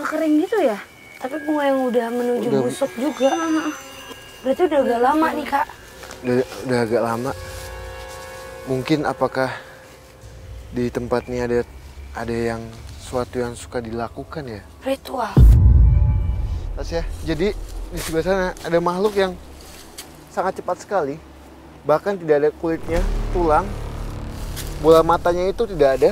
kering gitu ya? Tapi bunga yang udah menuju busuk juga. Berarti udah agak lama nih Kak. Udah agak lama. Mungkin apakah di tempat ini ada yang suatu yang suka dilakukan ya? Ritual. Tasya, jadi di sebelah sana ada makhluk yang sangat cepat sekali. Bahkan tidak ada kulitnya, tulang, bola matanya itu tidak ada.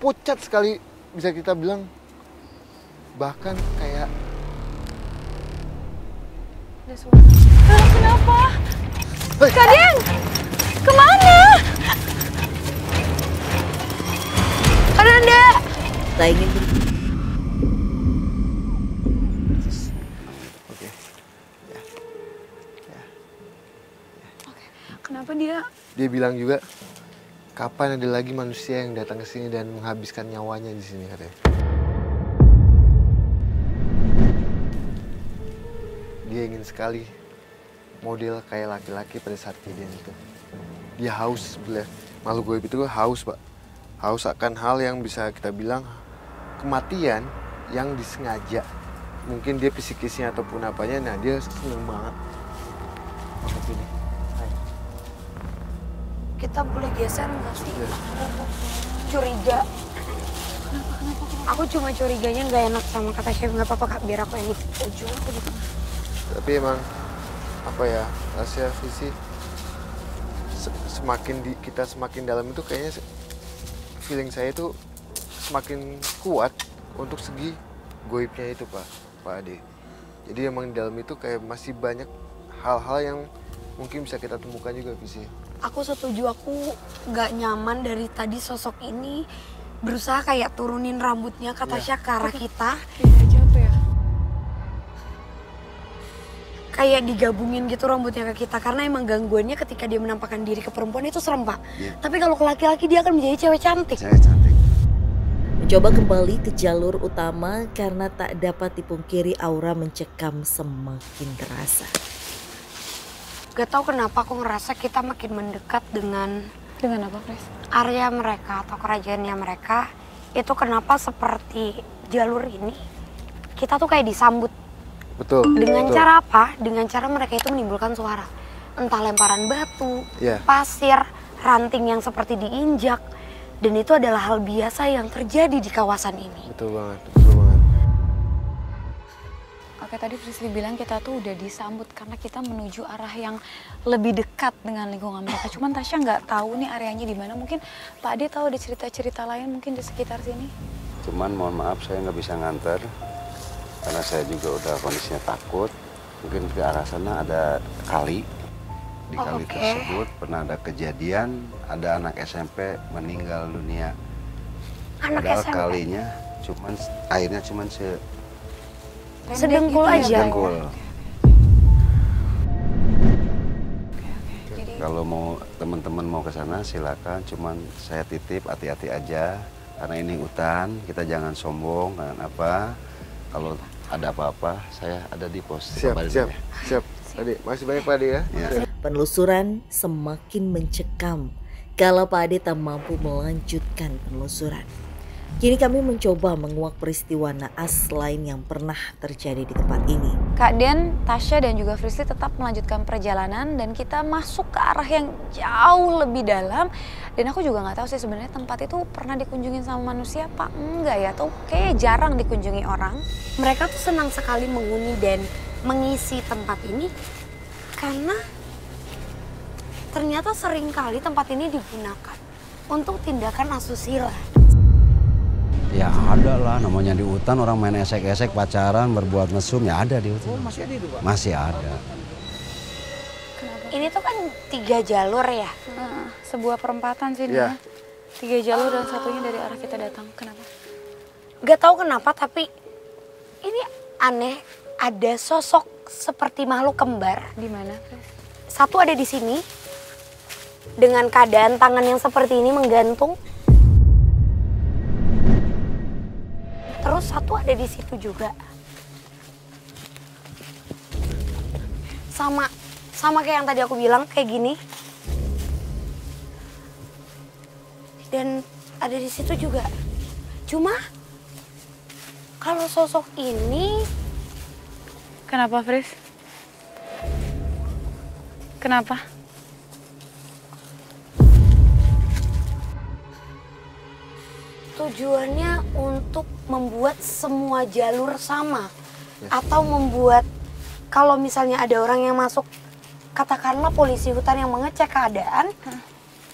Pucat sekali bisa kita bilang. Bahkan kayak... Kenapa? Kak Dian! Kemana? Ananda! Tak ingin Oke. Kenapa dia? Dia bilang juga, kapan ada lagi manusia yang datang ke sini dan menghabiskan nyawanya di sini katanya. Dia ingin sekali model kayak laki-laki pada saat kejadian itu. Dia haus sebenarnya. Makhluk goib itu haus, Pak. Haus akan hal yang bisa kita bilang kematian yang disengaja. Mungkin dia psikisnya ataupun apanya, nah dia seneng banget. Makhluk ini. Hai. Kita boleh geser nggak sih? Ya. Curiga. Aku cuma curiganya nggak enak sama kata chef. Nggak apa-apa Kak, biar aku yang di ujung, aku di tengah. Tapi emang apa ya, rahasia visi kita semakin dalam itu kayaknya feeling saya itu semakin kuat untuk segi goibnya itu Pak Ade. Jadi emang di dalam itu kayak masih banyak hal-hal yang mungkin bisa kita temukan juga visi. Aku setuju, aku nggak nyaman dari tadi sosok ini berusaha kayak turunin rambutnya ke Tasya ke arah kita. Kayak digabungin gitu rambutnya ke kita. Karena emang gangguannya ketika dia menampakkan diri ke perempuan itu serem Pak. Tapi kalau ke laki-laki dia akan menjadi cewek cantik. Cewek cantik. mencoba kembali ke jalur utama karena tak dapat dipungkiri aura mencekam semakin terasa. Gak tau kenapa aku ngerasa kita makin mendekat dengan apa, Chris? area mereka atau kerajaannya mereka. Itu kenapa seperti jalur ini kita tuh kayak disambut. Betul. Dengan betul. cara apa? Dengan cara mereka itu menimbulkan suara. Entah lemparan batu, pasir, ranting yang seperti diinjak. Dan itu adalah hal biasa yang terjadi di kawasan ini. Betul banget, betul banget. Oke, tadi Frisly bilang kita tuh udah disambut karena kita menuju arah yang lebih dekat dengan lingkungan mereka. Cuman Tasya nggak tahu nih areanya di mana. Mungkin Pak Ade tahu ada cerita-cerita lain mungkin di sekitar sini. Cuman mohon maaf saya nggak bisa nganter karena saya juga udah kondisinya takut. Mungkin ke arah sana ada kali. Di kali tersebut pernah ada kejadian ada anak SMP meninggal dunia. Padahal kalinya cuman airnya cuman sedengkul aja. Sedengkul. Kalau mau teman-teman mau ke sana silakan, cuman saya titip hati-hati aja karena ini hutan, kita jangan sombong kan apa. Kalau ada apa-apa saya ada di pos. Siap. Ade, masih banyak Pak Ade ya. Penelusuran semakin mencekam kalau Pak Ade tak mampu melanjutkan penelusuran. Kini kami mencoba menguak peristiwa naas lain yang pernah terjadi di tempat ini. Kak Den, Tasya dan juga Frisly tetap melanjutkan perjalanan dan kita masuk ke arah yang jauh lebih dalam. Dan aku juga nggak tahu sih sebenarnya tempat itu pernah dikunjungin sama manusia apa enggak ya, atau kayak jarang dikunjungi orang. Mereka tuh senang sekali menghuni dan mengisi tempat ini karena ternyata sering kali tempat ini digunakan untuk tindakan asusila. Ya ada lah, namanya di hutan orang main esek-esek, pacaran, berbuat mesum ya ada di hutan. Oh, masih ada itu Pak? Masih ada. Ini tuh kan 3 jalur ya. Sebuah perempatan sih dia. 3 jalur dan satunya dari arah kita datang. Kenapa? Gak tahu kenapa tapi ini aneh. Ada sosok seperti makhluk kembar. Di mana? Satu ada di sini dengan keadaan tangan yang seperti ini menggantung. Terus satu ada di situ juga. Sama kayak yang tadi aku bilang, kayak gini. Dan ada di situ juga. Cuma Kalau sosok ini... Kenapa, Fris? Kenapa? Tujuannya untuk membuat semua jalur sama. Atau membuat, kalau misalnya ada orang yang masuk, katakanlah polisi hutan yang mengecek keadaan,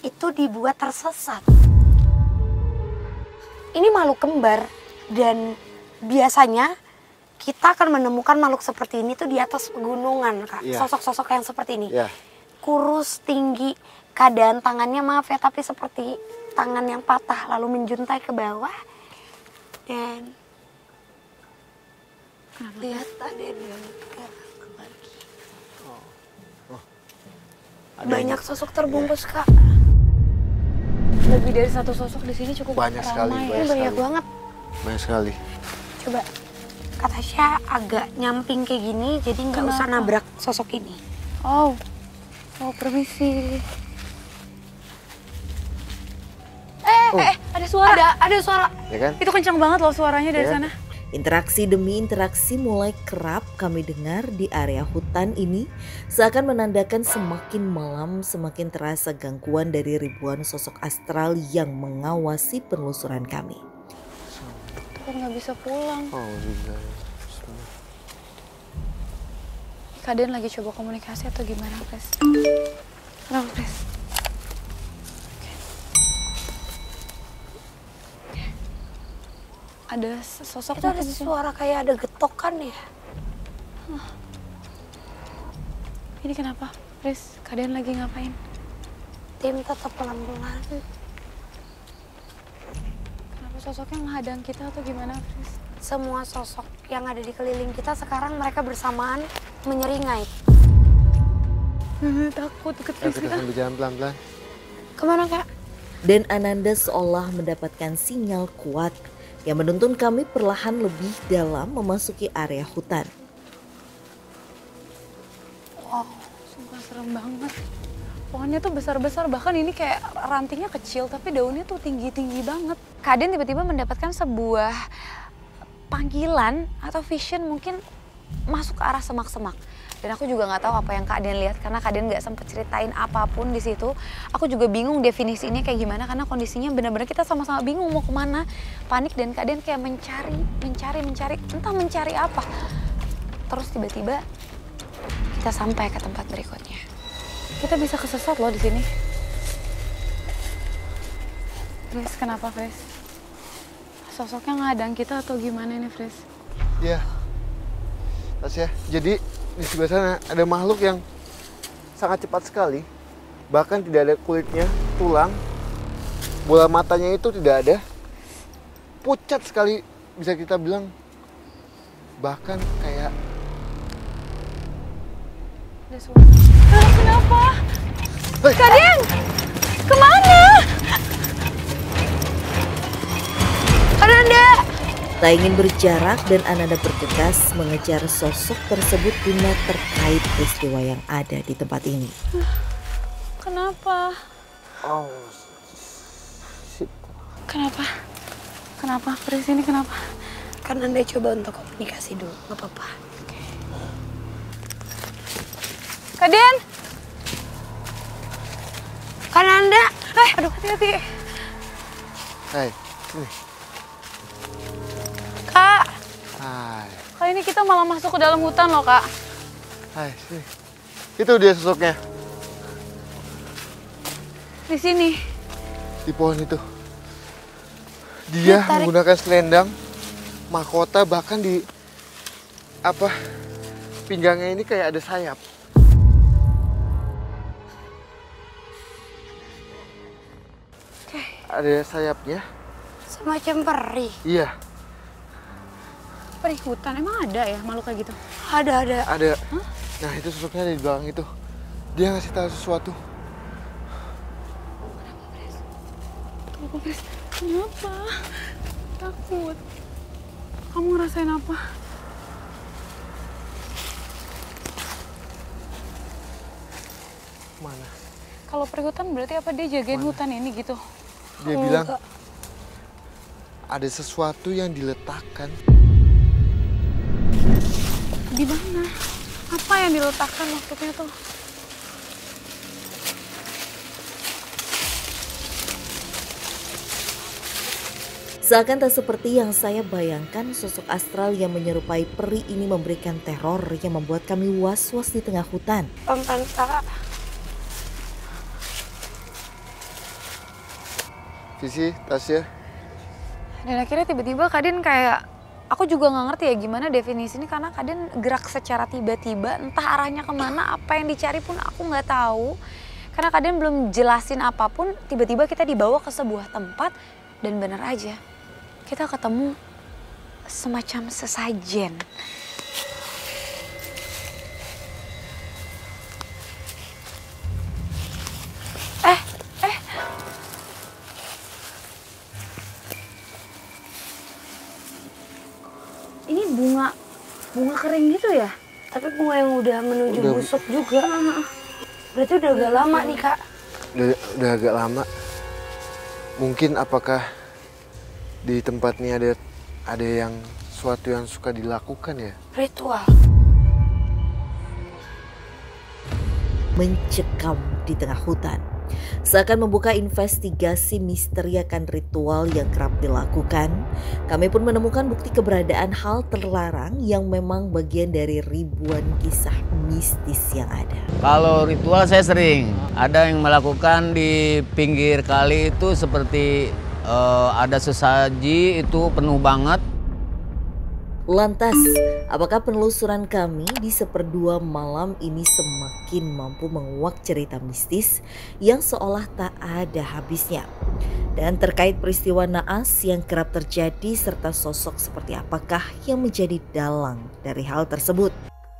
itu dibuat tersesat. Ini makhluk kembar, dan biasanya kita akan menemukan makhluk seperti ini tuh di atas pegunungan, Kak. Sosok-sosok yang seperti ini. Kurus, tinggi, keadaan tangannya maaf ya, tapi seperti tangan yang patah lalu menjuntai ke bawah. Dan lihat ada yang gerak lagi. Banyak sosok terbungkus, Kak. Lebih dari satu sosok di sini cukup banyak sekali. Ini banyak banget. Banyak sekali. Coba, Kak Tasya agak nyamping kayak gini, jadi nggak usah nabrak sosok ini. Oh, permisi. Ada suara. Ada suara. Ya kan? Itu kencang banget loh suaranya dari sana. Interaksi demi interaksi mulai kerap kami dengar di area hutan ini, seakan menandakan semakin malam semakin terasa gangguan dari ribuan sosok astral yang mengawasi penelusuran kami. Aku nggak bisa pulang. Oh, juga. Kalian lagi coba komunikasi atau gimana, Fris? Kenapa, Fris? Ada sosok. Itu ada suara kayak ada getokan ya. Ini kenapa, Fris? Kalian lagi ngapain? Tim tetap pelan-pelan. Kenapa sosoknya menghadang kita atau gimana, Fris? Semua sosok yang ada di keliling kita sekarang mereka bersamaan menyeringai. Takut deket Fris Kita sambil jalan pelan-pelan. Kemana, Kak? Dan Ananda seolah mendapatkan sinyal kuat yang menuntun kami perlahan lebih dalam memasuki area hutan. Wow, sumpah serem banget. Pohonnya tuh besar-besar, bahkan ini kayak rantingnya kecil tapi daunnya tuh tinggi-tinggi banget. Kaden tiba-tiba mendapatkan sebuah panggilan atau vision mungkin masuk ke arah semak-semak. Dan aku juga nggak tahu apa yang Kak Den lihat karena Kak Den nggak sempet ceritain apapun di situ. Aku juga bingung definisinya kayak gimana karena kondisinya benar-benar kita sama-sama bingung mau kemana. Panik dan Kak Den kayak mencari, entah mencari apa. Terus tiba-tiba kita sampai ke tempat berikutnya. Kita bisa kesesat loh di sini. Fris, kenapa Fris? Sosoknya ngadang kita atau gimana ini Fris? Iya, Tasya. Jadi di sebelah sana ada makhluk yang sangat cepat sekali. Bahkan tidak ada kulitnya, tulang. Bola matanya itu tidak ada. Pucat sekali bisa kita bilang. Bahkan kayak... Ada suara. Kenapa? Hey. Kadang! Kemana? Ananda! Tak ingin berjarak dan Ananda bergegas mengejar sosok tersebut guna terkait peristiwa yang ada di tempat ini. Kenapa? Oh, Kenapa? Kenapa? Fris ini kenapa? Kan Anda coba untuk komunikasi dulu, nggak apa-apa. Kaden! Kan Anda? Aduh, hati-hati. hai, sini. Kak, Hai, kali ini kita malah masuk ke dalam hutan loh, Kak. hai, sini. Itu dia sosoknya Di sini. di pohon itu. Dia menggunakan selendang, mahkota, bahkan di pinggangnya ini kayak ada sayap. Ada sayapnya. Semacam peri. Iya, Peri hutan, emang ada ya makhluk kayak gitu? Ada. ada. Nah, itu sosoknya ada di belakang itu. Dia ngasih tahu sesuatu. Kenapa, Fris? Kenapa? Takut. Kamu ngerasain apa? Mana? Kalau peri hutan berarti apa dia jagain hutan ini gitu? Dia bilang ada sesuatu yang diletakkan Di mana? Apa yang diletakkan maksudnya tuh? Seakan tak seperti yang saya bayangkan, sosok astral yang menyerupai peri ini memberikan teror yang membuat kami was-was di tengah hutan. Kak. Visi, Tasya. Dan akhirnya tiba-tiba Kadin kayak, aku juga nggak ngerti ya gimana definisi ini, karena Kadin gerak secara tiba-tiba, entah arahnya kemana, apa yang dicari pun aku nggak tahu. Karena Kadin belum jelasin apapun, tiba-tiba kita dibawa ke sebuah tempat dan bener aja. Kita ketemu semacam sesajen. Ini bunga kering gitu ya? Tapi bunga yang udah menuju busuk juga. Berarti udah agak lama nih, Kak. Udah agak lama. Mungkin apakah di tempat ini ada yang suatu yang suka dilakukan ya? Ritual. Mencekam di tengah hutan. Seakan membuka investigasi misteri akan ritual yang kerap dilakukan, kami pun menemukan bukti keberadaan hal terlarang yang memang bagian dari ribuan kisah mistis yang ada. Kalau ritual saya sering, ada yang melakukan di pinggir kali itu seperti ada sesaji itu penuh banget. Lantas, apakah penelusuran kami di seperdua malam ini semakin mampu menguak cerita mistis yang seolah tak ada habisnya? Dan terkait peristiwa naas yang kerap terjadi serta sosok seperti apakah yang menjadi dalang dari hal tersebut?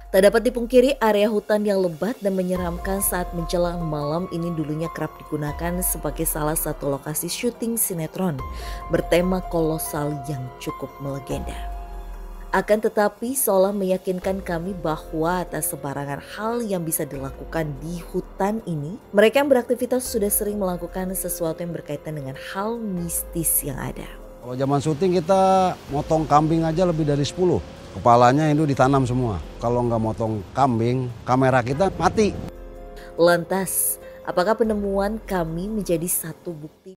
Tak dapat dipungkiri, area hutan yang lebat dan menyeramkan saat menjelang malam ini dulunya kerap digunakan sebagai salah satu lokasi syuting sinetron bertema kolosal yang cukup melegenda. Akan tetapi seolah meyakinkan kami bahwa tak sembarangan hal yang bisa dilakukan di hutan ini. Mereka yang beraktivitas sudah sering melakukan sesuatu yang berkaitan dengan hal mistis yang ada. Kalau zaman syuting kita motong kambing aja lebih dari 10. Kepalanya itu ditanam semua. Kalau nggak motong kambing, kamera kita mati. Lantas, apakah penemuan kami menjadi satu bukti